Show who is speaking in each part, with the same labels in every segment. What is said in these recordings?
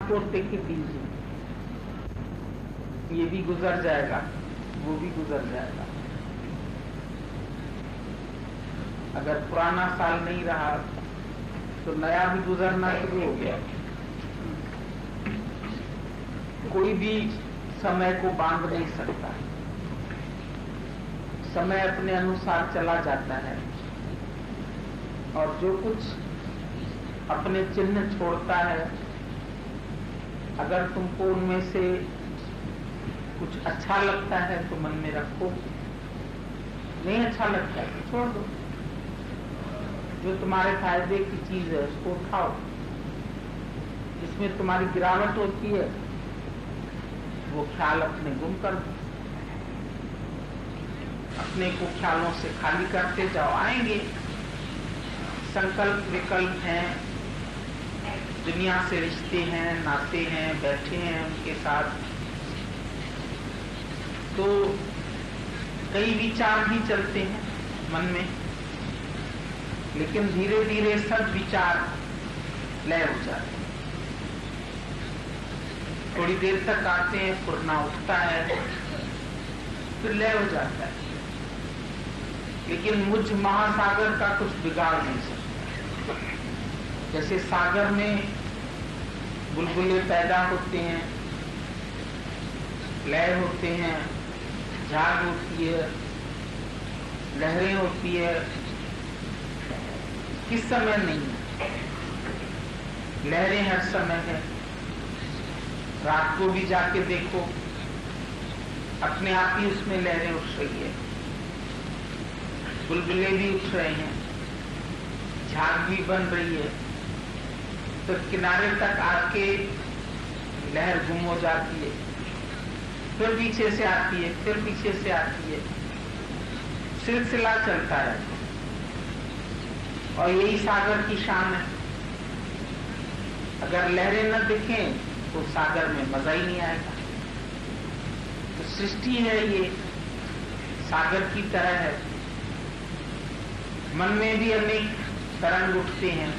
Speaker 1: पोते के बीज, ये भी गुजर जाएगा, वो भी गुजर जाएगा। अगर पुराना साल नहीं रहा तो नया भी गुजरना शुरू हो गया। कोई भी समय को बांध नहीं सकता, समय अपने अनुसार चला जाता है और जो कुछ अपने चिन्ह छोड़ता है, अगर तुमको उनमें से कुछ अच्छा लगता है तो मन में रखो, नहीं अच्छा लगता है तो छोड़ दो। जो तुम्हारे फायदे की चीज है उसको उठाओ, जिसमें तुम्हारी गिरावट होती है वो ख्याल अपने गुम कर दो। अपने को ख्यालों से खाली करते जाओ, आएंगे संकल्प विकल्प हैं, दुनिया से रिश्ते हैं, नाते हैं, बैठे हैं उनके साथ, तो कई विचार भी चलते हैं मन में, लेकिन धीरे धीरे सब विचार लय हो जाते हैं। थोड़ी देर तक आते हैं, फुरना उठता है, फिर लय हो जाता है। लेकिन मुझ महासागर का कुछ बिगाड़ नहीं सकता। जैसे सागर में बुलबुले पैदा होते हैं, लय होते हैं, झाग होती है, लहरें होती है, किस समय नहीं है, लहरें हर समय है। रात को भी जाके देखो, अपने आप ही उसमें लहरें उठ रही है, बुलबुले भी उठ रहे हैं, झाग भी बन रही है। तो किनारे तक आके लहर गुम हो जाती है, फिर पीछे से आती है, फिर पीछे से आती है, सिलसिला चलता है। और यही सागर की शान है। अगर लहरें न दिखें तो सागर में मजा ही नहीं आएगा। तो सृष्टि है ये, सागर की तरह है। मन में भी अनेक तरंग उठते हैं,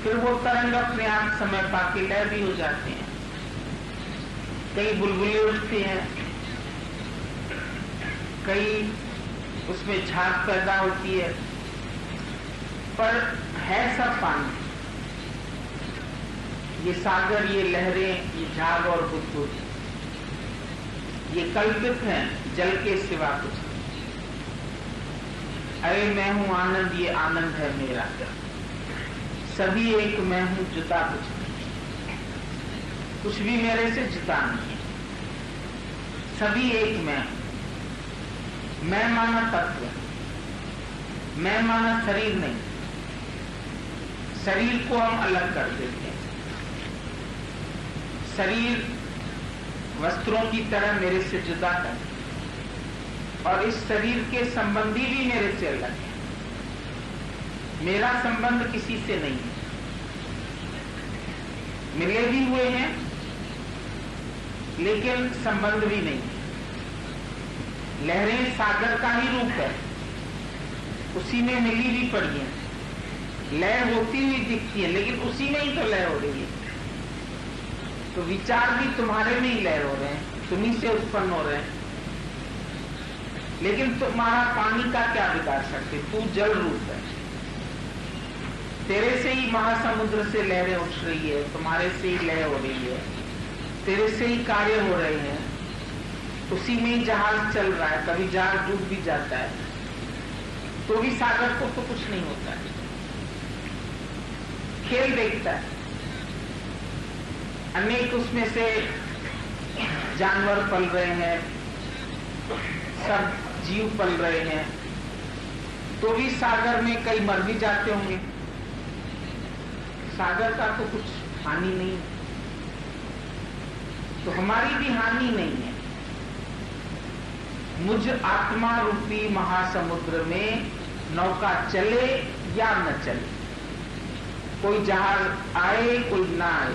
Speaker 1: फिर वो तरंग अपने आप समय पाके लय भी हो जाते हैं। कई बुलबुले उठते हैं, कई उसमें झाग पैदा होती है, पर है सब पानी। ये सागर, ये लहरें, ये झाग और बुदबुद, ये कल्पित हैं, जल के सिवा कुछ नहीं। अरे मैं हूं आनंद, ये आनंद है मेरा, सभी एक मैं हूं, जुदा कुछ नहीं, कुछ भी मेरे से जुदा नहीं है, सभी एक मैं हूं। मैं माना तत्व, मैं माना शरीर नहीं। शरीर को हम अलग कर देते हैं। शरीर वस्त्रों की तरह मेरे से जुदा है, और इस शरीर के संबंधी भी मेरे से अलग है। मेरा संबंध किसी से नहीं है। मिले भी हुए हैं लेकिन संबंध भी नहीं है। लहरें सागर का ही रूप है, उसी में मिली भी पड़ी है, लय होती हुई दिखती है, लेकिन उसी में ही तो लय हो रही है। तो विचार भी तुम्हारे में ही लय हो रहे हैं, तुम्ही से उत्पन्न हो रहे हैं, लेकिन तुम्हारा पानी का क्या बिगाड़ सकते? तू जल रूप है, तेरे से ही महासमुद्र से लहरें उठ रही है, तुम्हारे से ही लय हो रही है, तेरे से ही कार्य हो रहे हैं, उसी में ही जहाज चल रहा है। कभी जहाज डूब भी जाता है तो भी सागर को तो कुछ नहीं होता है, खेल देखता है। अनेक उसमें से जानवर पल रहे हैं, सब जीव पल रहे हैं, तो भी सागर में कई मर भी जाते होंगे। सागर का तो कुछ हानि नहीं है, तो हमारी भी हानि नहीं है। मुझ आत्मा रूपी महासमुद्र में नौका चले या न चले, कोई जहाज आए कोई ना आए,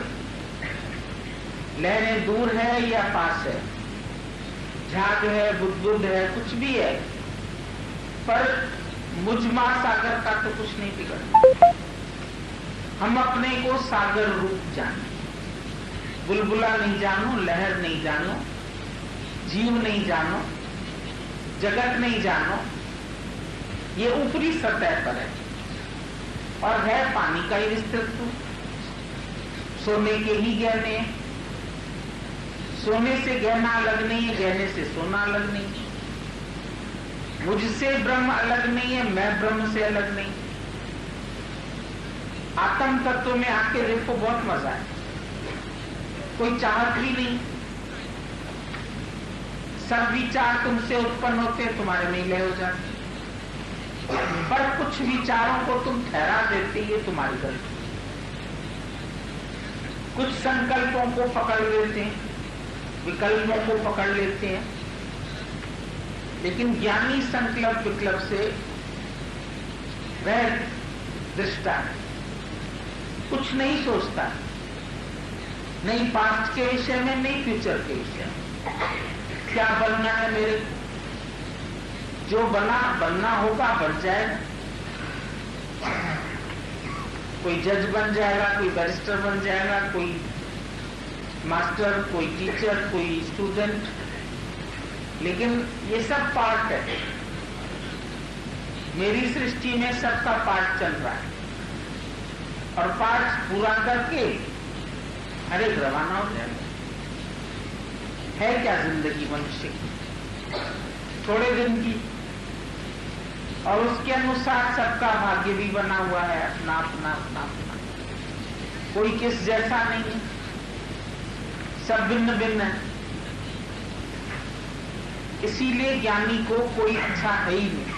Speaker 1: लहरें दूर है या पास है, झाग है, बुदबुद है, कुछ भी है, पर मुझ महासागर का तो कुछ नहीं बिगड़ता। हम अपने को सागर रूप जाने, बुलबुला नहीं जानो, लहर नहीं जानो, जीव नहीं जानो, जगत नहीं जानो, ये ऊपरी सतह पर है और है पानी का ही विस्तृत। सोने के ही गहने, सोने से गहना अलग नहीं है, गहने से सोना अलग नहीं है। मुझसे ब्रह्म अलग नहीं है, मैं ब्रह्म से अलग नहीं। आत्म तत्व में आके देखो, बहुत मजा है, कोई चाहत भी नहीं। सब विचार तुमसे उत्पन्न होते, तुम्हारे में लय हो जाते, पर कुछ विचारों को तुम ठहरा देते, ये तुम्हारी गलती। कुछ संकल्पों को पकड़ लेते हैं, विकल्पों को पकड़ लेते हैं, लेकिन ज्ञानी संकल्प विकल्प से वह दृष्टा है, कुछ नहीं सोचता, नहीं पास्ट के विषय में, नहीं फ्यूचर के विषय में। क्या बनना है मेरे, जो बनना होगा बन जाएगा। कोई जज बन जाएगा, कोई बैरिस्टर बन जाएगा, कोई मास्टर, कोई टीचर, कोई स्टूडेंट, लेकिन ये सब पार्ट है। मेरी सृष्टि में सबका पार्ट चल रहा है और पार्ट पूरा करके अरे रवाना हो जाएगा। है क्या जिंदगी मनुष्य की, थोड़े दिन की, और उसके अनुसार सबका भाग्य भी बना हुआ है, अपना अपना अपना अपना, कोई किस जैसा नहीं है, सब भिन्न भिन्न है। इसीलिए ज्ञानी को कोई इच्छा है ही नहीं।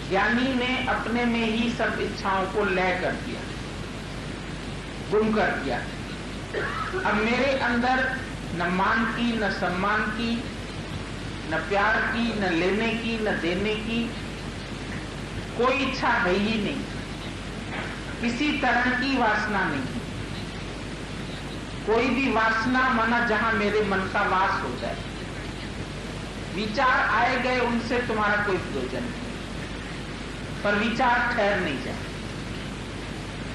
Speaker 1: ज्ञानी ने अपने में ही सब इच्छाओं को लय कर दिया, गुम कर दिया। अब मेरे अंदर न मान की, न सम्मान की, न प्यार की, न लेने की, न देने की कोई इच्छा है ही नहीं, किसी तरह की वासना नहीं। कोई भी वासना माना जहां मेरे मन का वास हो जाए, विचार आए गए, उनसे तुम्हारा कोई प्रयोजन नहीं, पर विचार ठहर नहीं जाए।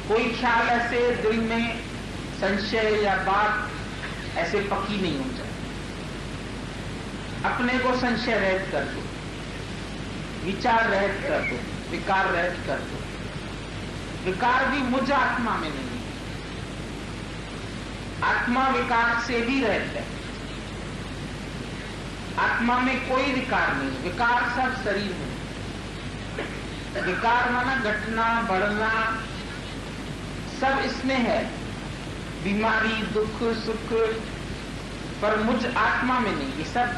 Speaker 1: कोई ख्याल ऐसे दिल में संशय या बात ऐसे पक्की नहीं हो जाए। अपने को संशय रहित कर दो, विचार रहित कर दो, विकार रहित कर दो। विकार भी मुझ आत्मा में नहीं, आत्मा विकार से भी रहित है। आत्मा में कोई विकार नहीं, विकार सब शरीर में। विकार माना घटना, बढ़ना, सब इसमें है, बीमारी, दुख, सुख, पर मुझ आत्मा में नहीं। ये सब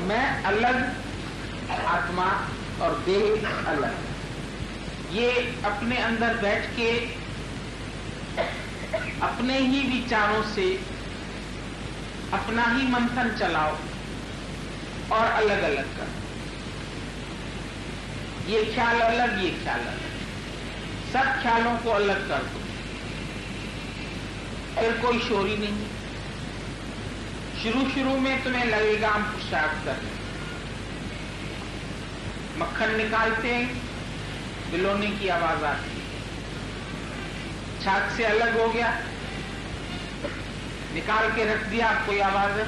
Speaker 1: मैं अलग, आत्मा और देह अलग। ये अपने अंदर बैठ के अपने ही विचारों से अपना ही मंथन चलाओ और अलग अलग करो। ये ख्याल अलग, ये ख्याल अलग, सब ख्यालों को अलग कर दो, फिर कोई शोर ही नहीं। शुरू में तुम्हें लगेगा हम पुरुषार्थ कर रहे हैं, मक्खन निकालते हैं, बिलोने की आवाज आती है, छाछ से अलग हो गया, निकाल के रख दिया, अब कोई आवाज है।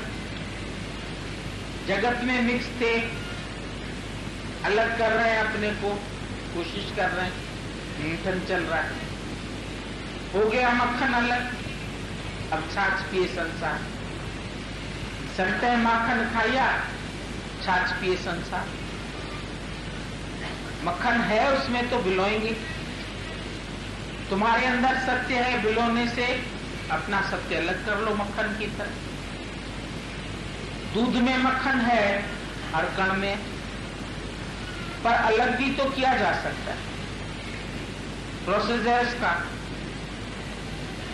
Speaker 1: जगत में मिक्स थे, अलग कर रहे हैं अपने को, कोशिश कर रहे हैं, मंथन चल रहा है, हो गया मक्खन अलग, अब छाछ पिए संसार। संतह माखन खाया, छाछ पिए संसार। मक्खन है उसमें तो बिलोएंगे। तुम्हारे अंदर सत्य है, बिलोने से अपना सत्य अलग कर लो मक्खन की तरह। दूध में मक्खन है हर कण में, पर अलग भी तो किया जा सकता है, प्रोसेस है इसका।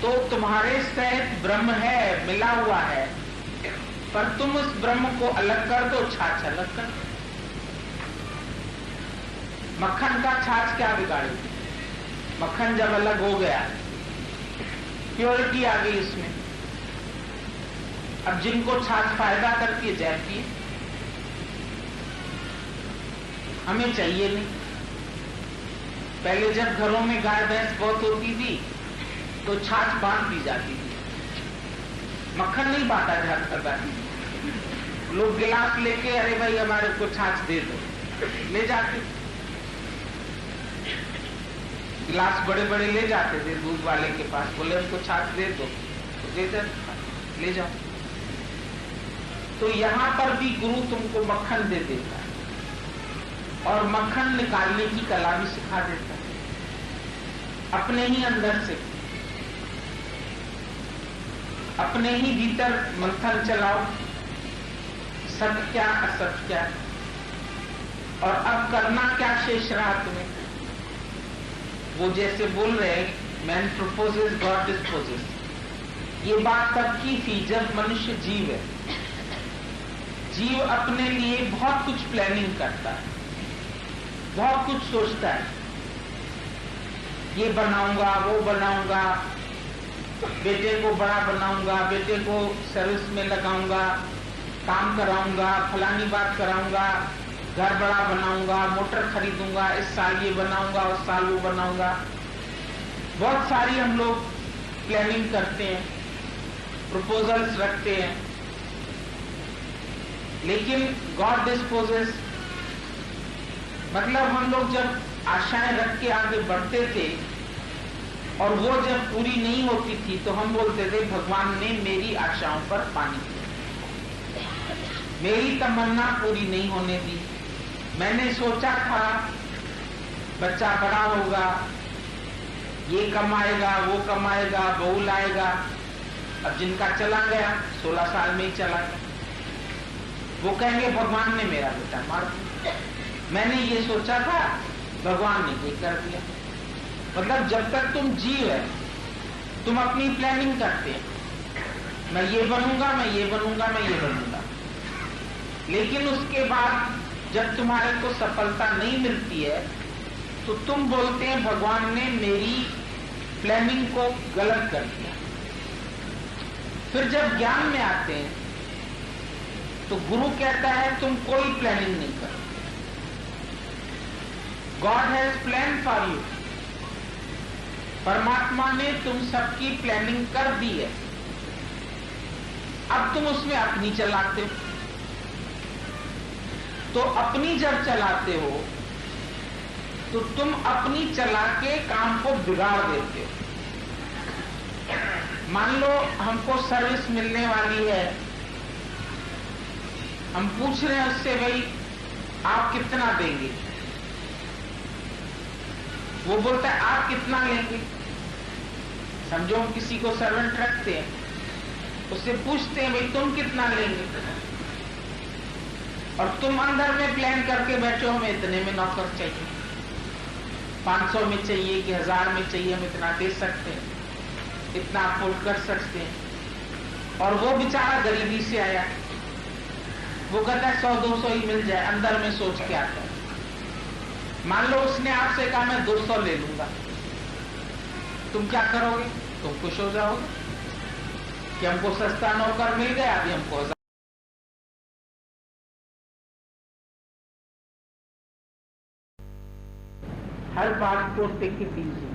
Speaker 1: तो तुम्हारे सहित ब्रह्म है, मिला हुआ है, पर तुम उस ब्रह्म को अलग कर दो, छाछ अलग कर दो। मक्खन का छाछ क्या बिगाड़ेगी? मक्खन जब अलग हो गया, प्योरिटी आ गई उसमें। अब जिनको छाछ फायदा करती है, जैती है, हमें चाहिए नहीं। पहले जब घरों में गाय भैंस बहुत होती थी तो छाछ बांट दी जाती थी, मक्खन नहीं बांटा जाता। लोग गिलास लेके, अरे भाई हमारे को छाछ दे दो, ले जाते। गिलास बड़े बड़े ले जाते थे दूध वाले के पास, बोले हमको छाछ दे दो, तो देते, ले जाओ। तो यहां पर भी गुरु तुमको मक्खन दे देता है और मक्खन निकालने की कला भी सिखा देता है अपने ही अंदर से। अपने ही भीतर मंथन चलाओ, सत्य क्या असत्य क्या, और अब करना क्या शेष रहा तुम्हें। वो जैसे बोल रहे हैं, मैन प्रोपोजेस गॉड डिस्पोजेस, ये बात तब की थी जब मनुष्य जीव है। जीव अपने लिए बहुत कुछ प्लानिंग करता है, बहुत कुछ सोचता है, ये बनाऊंगा, वो बनाऊंगा, बेटे को बड़ा बनाऊंगा, बेटे को सर्विस में लगाऊंगा, काम कराऊंगा, फलानी बात कराऊंगा, घर बड़ा बनाऊंगा, मोटर खरीदूंगा, इस साल ये बनाऊंगा, उस साल वो बनाऊंगा। बहुत सारी हम लोग प्लानिंग करते हैं, प्रपोजल्स रखते हैं, लेकिन गॉड डिस्पोजेस, मतलब हम लोग जब आशाएं रख के आगे बढ़ते थे और वो जब पूरी नहीं होती थी तो हम बोलते थे भगवान ने मेरी आशाओं पर पानी दिया, मेरी तमन्ना पूरी नहीं होने दी। मैंने सोचा था बच्चा बड़ा होगा, ये कमाएगा, वो कमाएगा, बहू लाएगा, अब जिनका चला गया 16 साल में ही चला गया, वो कहेंगे भगवान ने मेरा बेटा मार दिया, मैंने ये सोचा था, भगवान ने ये कर दिया। मतलब जब तक तुम जीव है, तुम अपनी प्लानिंग करते हैं, मैं ये बनूंगा, मैं ये बनूंगा, मैं ये बनूंगा, लेकिन उसके बाद जब तुम्हारे को सफलता नहीं मिलती है तो तुम बोलते हैं भगवान ने मेरी प्लानिंग को गलत कर दिया। फिर जब ज्ञान में आते हैं तो गुरु कहता है तुम कोई प्लानिंग नहीं करो, God has plan for you, परमात्मा ने तुम सबकी प्लानिंग कर दी है, अब तुम उसमें अपनी चलाते हो। तो अपनी जब चलाते हो तो तुम अपनी चला के काम को बिगाड़ देते हो। मान लो हमको सर्विस मिलने वाली है, हम पूछ रहे हैं उससे भाई आप कितना देंगे, वो बोलता है आप कितना लेंगे। समझो हम किसी को सर्वेंट रखते हैं, उससे पूछते हैं भाई तुम कितना लेंगे, और तुम अंदर में प्लान करके बैठे हो हमें इतने में नौकर चाहिए, 500 में चाहिए कि 1000 में चाहिए, हम इतना दे सकते हैं, इतना अफोर्ड कर सकते हैं। और वो बेचारा गरीबी से आया, वो कहता है 100-200 ही मिल जाए, अंदर में सोच के आता है। मान लो उसने आपसे कहा मैं 200 ले लूंगा, तुम क्या करोगे? तुम खुश हो जाओगे कि हमको सस्ता नौकर मिल गया, अभी हमको 1000। हर बात को टेक इट इजी,